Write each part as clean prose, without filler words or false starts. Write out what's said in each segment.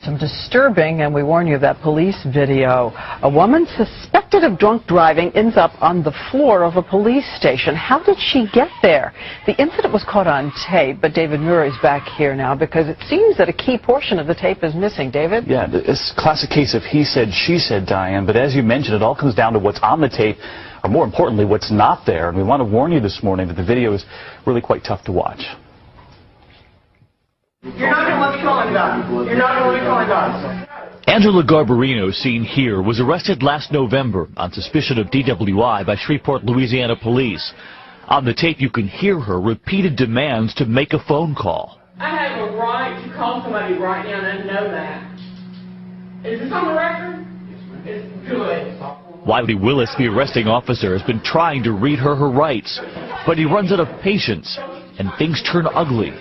Some disturbing, and we warn you of that police video. A woman suspected of drunk driving ends up on the floor of a police station. How did she get there? The incident was caught on tape, but David Murray's back here now because it seems that a key portion of the tape is missing. David? Yeah, it's a classic case of he said, she said, Diane, but as you mentioned, it all comes down to what's on the tape, or more importantly, what's not there. And we want to warn you this morning that the video is really quite tough to watch. You're not going to let me call anybody. You're not going to let me call anybody. Angela Garbarino, seen here, was arrested last November on suspicion of DWI by Shreveport, Louisiana police. On the tape, you can hear her repeated demands to make a phone call. I have a right to call somebody right now, and I know that. Is this on the record? It's good. Wiley Willis, the arresting officer, has been trying to read her rights, but he runs out of patience, and things turn ugly.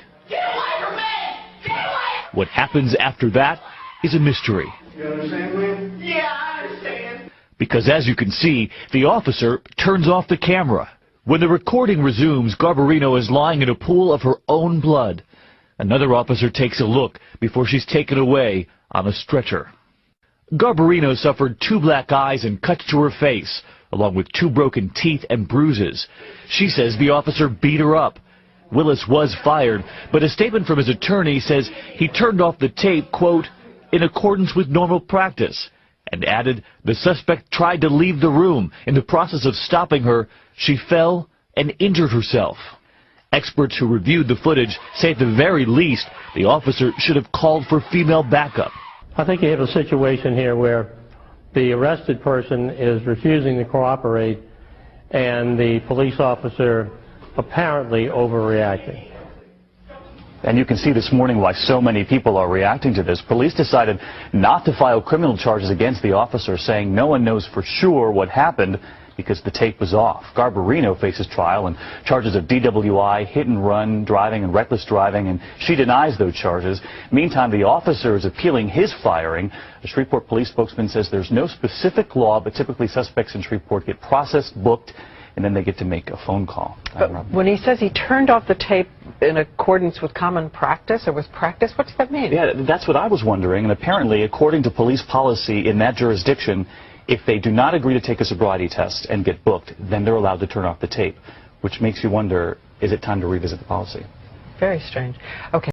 What happens after that is a mystery. You understand me? Yeah, I understand. Because as you can see, the officer turns off the camera. When the recording resumes, Garbarino is lying in a pool of her own blood. Another officer takes a look before she's taken away on a stretcher. Garbarino suffered 2 black eyes and cuts to her face, along with 2 broken teeth and bruises. She says the officer beat her up. Willis was fired, but a statement from his attorney says he turned off the tape, quote, in accordance with normal practice, and added the suspect tried to leave the room. In the process of stopping her, she fell and injured herself. Experts who reviewed the footage say at the very least the officer should have called for female backup. I think you have a situation here where the arrested person is refusing to cooperate and the police officer apparently overreacting. And you can see this morning why so many people are reacting to this. Police decided not to file criminal charges against the officer, saying no one knows for sure what happened because the tape was off. Garbarino faces trial and charges of DWI, hit and run driving, and reckless driving, and she denies those charges. Meantime, the officer is appealing his firing. A Shreveport police spokesman says there's no specific law, but typically suspects in Shreveport get processed, booked, and then they get to make a phone call. But when he says he turned off the tape in accordance with common practice or with practice, what does that mean? Yeah, that's what I was wondering. And apparently, according to police policy in that jurisdiction, if they do not agree to take a sobriety test and get booked, then they're allowed to turn off the tape, which makes you wonder, is it time to revisit the policy? Very strange. Okay.